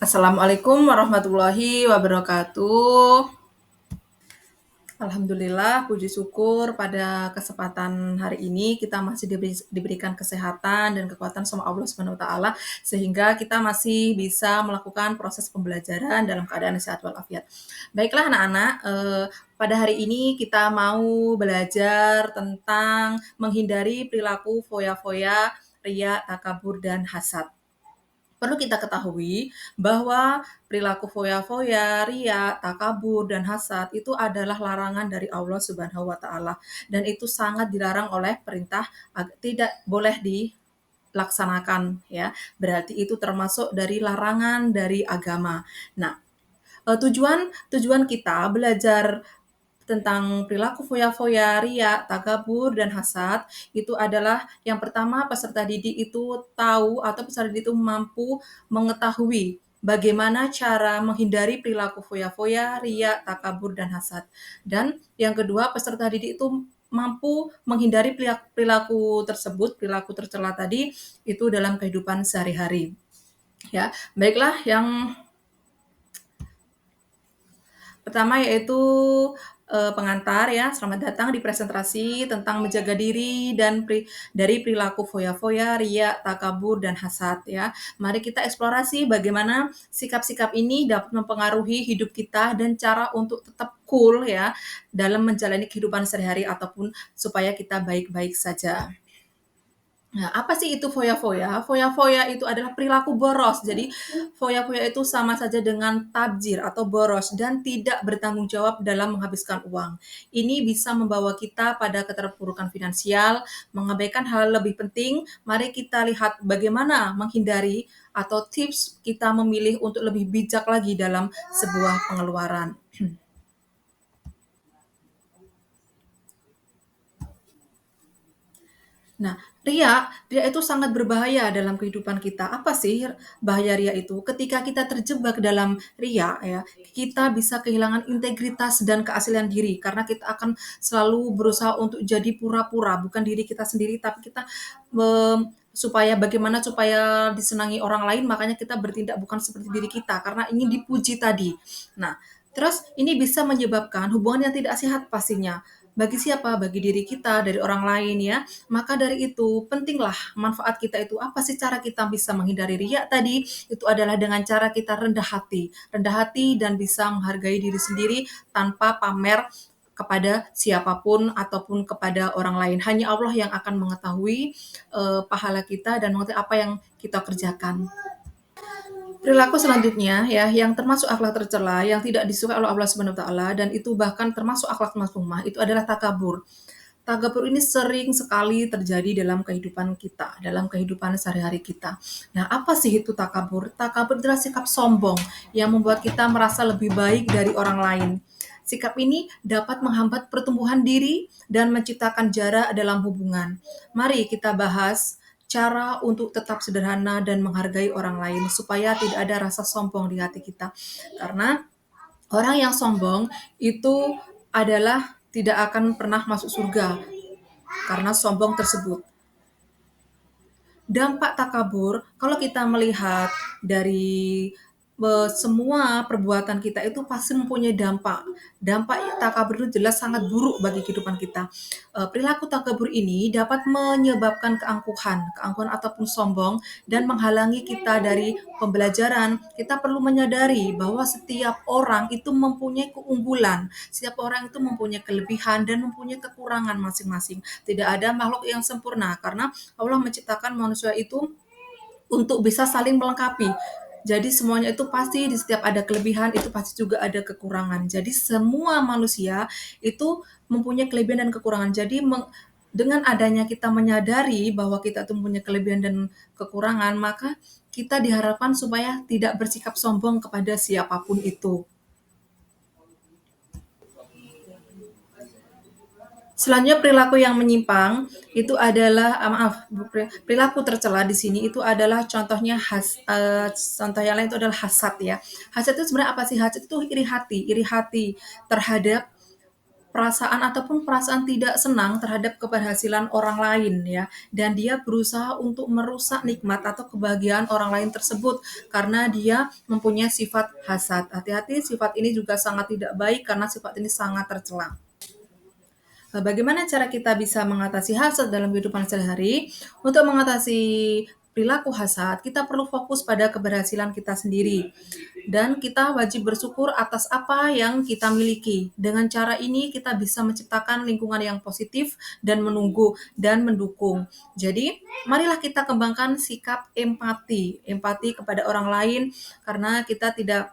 Assalamualaikum warahmatullahi wabarakatuh. Alhamdulillah, puji syukur pada kesempatan hari ini kita masih diberikan kesehatan dan kekuatan sama Allah Subhanahu wa taala sehingga kita masih bisa melakukan proses pembelajaran dalam keadaan sehat walafiat. Baiklah anak-anak, pada hari ini kita mau belajar tentang menghindari perilaku foya-foya, riya, takabur, dan hasad. Perlu kita ketahui bahwa perilaku foya-foya, riya, takabur, dan hasad itu adalah larangan dari Allah Subhanahu wa taala dan itu sangat dilarang oleh perintah tidak boleh dilaksanakan ya. Berarti itu termasuk dari larangan dari agama. Nah, tujuan kita belajar tentang perilaku foya-foya, riya, takabur, dan hasad itu adalah yang pertama peserta didik itu tahu atau peserta didik itu mampu mengetahui bagaimana cara menghindari perilaku foya-foya, riya, takabur, dan hasad. Dan yang kedua peserta didik itu mampu menghindari perilaku tersebut, perilaku tercela tadi itu dalam kehidupan sehari-hari. Ya, baiklah yang pertama yaitu pengantar ya, selamat datang di presentasi tentang menjaga diri dan dari perilaku foya-foya, riya, takabur, dan hasad ya. Mari kita eksplorasi bagaimana sikap-sikap ini dapat mempengaruhi hidup kita dan cara untuk tetap cool ya dalam menjalani kehidupan sehari-hari ataupun supaya kita baik-baik saja. Nah, apa sih itu foya-foya? Foya-foya itu adalah perilaku boros. Jadi, foya-foya itu sama saja dengan tabdzir atau boros dan tidak bertanggung jawab dalam menghabiskan uang. Ini bisa membawa kita pada keterpurukan finansial, mengabaikan hal lebih penting. Mari kita lihat bagaimana menghindari atau tips kita memilih untuk lebih bijak lagi dalam sebuah pengeluaran. Nah, riya itu sangat berbahaya dalam kehidupan kita. Apa sih bahaya riya itu? Ketika kita terjebak dalam riya ya, kita bisa kehilangan integritas dan keaslian diri karena kita akan selalu berusaha untuk jadi pura-pura, bukan diri kita sendiri tapi kita bagaimana supaya disenangi orang lain, makanya kita bertindak bukan seperti diri kita karena ingin dipuji tadi. Nah, terus ini bisa menyebabkan hubungan yang tidak sehat pastinya. Bagi siapa? Bagi diri kita, dari orang lain ya. Maka dari itu, pentinglah manfaat kita itu apa sih cara kita bisa menghindari riya tadi? Itu adalah dengan cara kita rendah hati dan bisa menghargai diri sendiri tanpa pamer kepada siapapun ataupun kepada orang lain. Hanya Allah yang akan mengetahui pahala kita dan mengetahui apa yang kita kerjakan. Perilaku selanjutnya ya, yang termasuk akhlak tercela, yang tidak disukai oleh Allah Subhanahu wa taala dan itu bahkan termasuk akhlak mazmumah, itu adalah takabur. Takabur ini sering sekali terjadi dalam kehidupan kita, dalam kehidupan sehari-hari kita. Nah, apa sih itu takabur? Takabur adalah sikap sombong yang membuat kita merasa lebih baik dari orang lain. Sikap ini dapat menghambat pertumbuhan diri dan menciptakan jarak dalam hubungan. Mari kita bahas cara untuk tetap sederhana dan menghargai orang lain supaya tidak ada rasa sombong di hati kita. Karena orang yang sombong itu adalah tidak akan pernah masuk surga karena sombong tersebut. Dampak takabur, kalau kita melihat dari semua perbuatan kita itu pasti mempunyai dampak. Dampak takabur itu jelas sangat buruk bagi kehidupan kita. Perilaku takabur ini dapat menyebabkan keangkuhan ataupun sombong dan menghalangi kita dari pembelajaran. Kita perlu menyadari bahwa setiap orang itu mempunyai keunggulan, setiap orang itu mempunyai kelebihan dan mempunyai kekurangan masing-masing. Tidak ada makhluk yang sempurna karena Allah menciptakan manusia itu untuk bisa saling melengkapi. Jadi semuanya itu pasti di setiap ada kelebihan itu pasti juga ada kekurangan. Jadi semua manusia itu mempunyai kelebihan dan kekurangan. Jadi dengan adanya kita menyadari bahwa kita itu mempunyai kelebihan dan kekurangan, maka kita diharapkan supaya tidak bersikap sombong kepada siapapun itu. Selanjutnya perilaku yang menyimpang itu adalah perilaku tercela di sini itu adalah contohnya contoh yang lain itu adalah hasad ya. Hasad itu sebenarnya apa sih? Hasad itu iri hati terhadap perasaan ataupun perasaan tidak senang terhadap keberhasilan orang lain ya, dan dia berusaha untuk merusak nikmat atau kebahagiaan orang lain tersebut karena dia mempunyai sifat hasad. Hati-hati, sifat ini juga sangat tidak baik karena sifat ini sangat tercela. Bagaimana cara kita bisa mengatasi hasad dalam kehidupan sehari-hari? Untuk mengatasi perilaku hasad, kita perlu fokus pada keberhasilan kita sendiri. Dan kita wajib bersyukur atas apa yang kita miliki. Dengan cara ini kita bisa menciptakan lingkungan yang positif dan menunggu dan mendukung. Jadi, marilah kita kembangkan sikap empati. Empati kepada orang lain karena kita tidak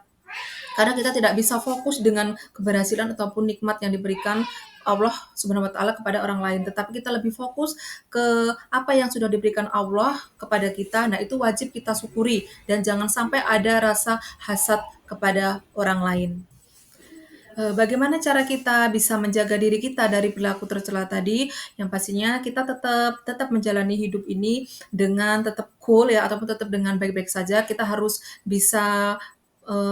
bisa fokus dengan keberhasilan ataupun nikmat yang diberikan Allah Subhanahu wa taala kepada orang lain, tetapi kita lebih fokus ke apa yang sudah diberikan Allah kepada kita. Nah, itu wajib kita syukuri dan jangan sampai ada rasa hasad kepada orang lain. Bagaimana cara kita bisa menjaga diri kita dari perilaku tercela tadi? Yang pastinya kita tetap tetap menjalani hidup ini dengan tetap cool ya, ataupun tetap dengan baik-baik saja. Kita harus bisa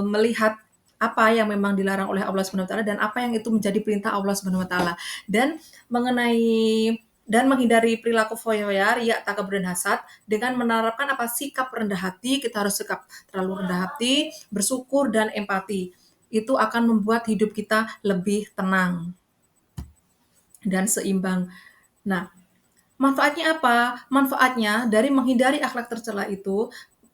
melihat apa yang memang dilarang oleh Allah Subhanahu wa taala dan apa yang itu menjadi perintah Allah Subhanahu wa taala. Dan mengenai dan menghindari perilaku foya-foya, riya, takabur, dan hasad dengan menerapkan apa sikap rendah hati. Kita harus sikap terlalu rendah hati, bersyukur dan empati. Itu akan membuat hidup kita lebih tenang dan seimbang. Nah, manfaatnya apa? Manfaatnya dari menghindari akhlak tercela itu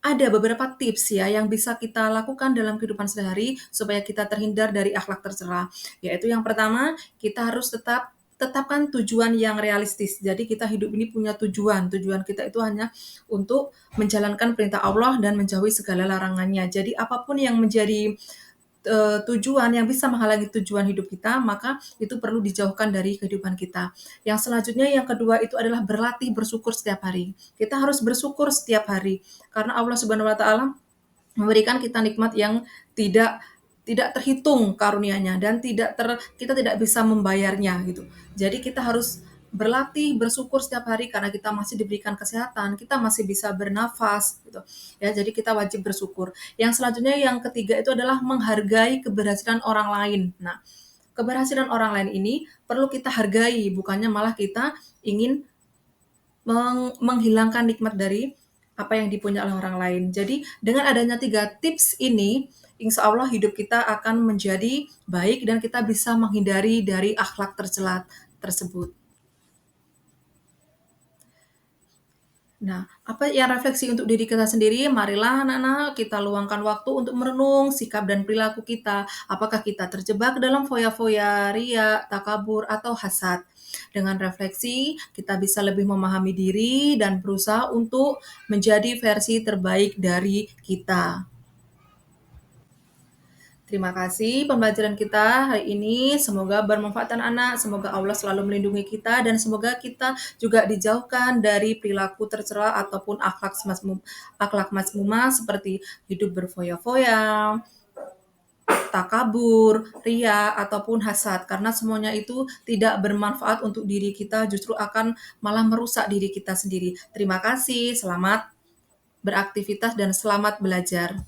ada beberapa tips ya yang bisa kita lakukan dalam kehidupan sehari-hari supaya kita terhindar dari akhlak tercela. Yaitu yang pertama, kita harus tetapkan tujuan yang realistis. Jadi kita hidup ini punya tujuan. Tujuan kita itu hanya untuk menjalankan perintah Allah dan menjauhi segala larangannya. Jadi apapun yang menjadi tujuan yang bisa menghalangi tujuan hidup kita, maka itu perlu dijauhkan dari kehidupan kita. Yang selanjutnya, yang kedua itu adalah berlatih bersyukur setiap hari. Kita harus bersyukur setiap hari karena Allah Subhanahu wa taala memberikan kita nikmat yang tidak tidak terhitung karunia-Nya dan kita tidak bisa membayarnya gitu. Jadi kita harus berlatih bersyukur setiap hari karena kita masih diberikan kesehatan, kita masih bisa bernafas gitu. Ya, jadi kita wajib bersyukur. Yang selanjutnya yang ketiga itu adalah menghargai keberhasilan orang lain. Nah, keberhasilan orang lain ini perlu kita hargai, bukannya malah kita ingin menghilangkan nikmat dari apa yang dipunyai oleh orang lain. Jadi dengan adanya 3 tips ini, insya Allah hidup kita akan menjadi baik dan kita bisa menghindari dari akhlak tercela tersebut. Nah, apa yang refleksi untuk diri kita sendiri? Marilah anak-anak kita luangkan waktu untuk merenung sikap dan perilaku kita. Apakah kita terjebak dalam foya-foya, riya, takabur, atau hasad? Dengan refleksi, kita bisa lebih memahami diri dan berusaha untuk menjadi versi terbaik dari kita. Terima kasih pembelajaran kita hari ini. Semoga bermanfaat anak-anak. Semoga Allah selalu melindungi kita dan semoga kita juga dijauhkan dari perilaku tercela ataupun akhlak mazmumah seperti hidup berfoya-foya, takabur, riya, ataupun hasad. Karena semuanya itu tidak bermanfaat untuk diri kita, justru akan malah merusak diri kita sendiri. Terima kasih, selamat beraktivitas dan selamat belajar.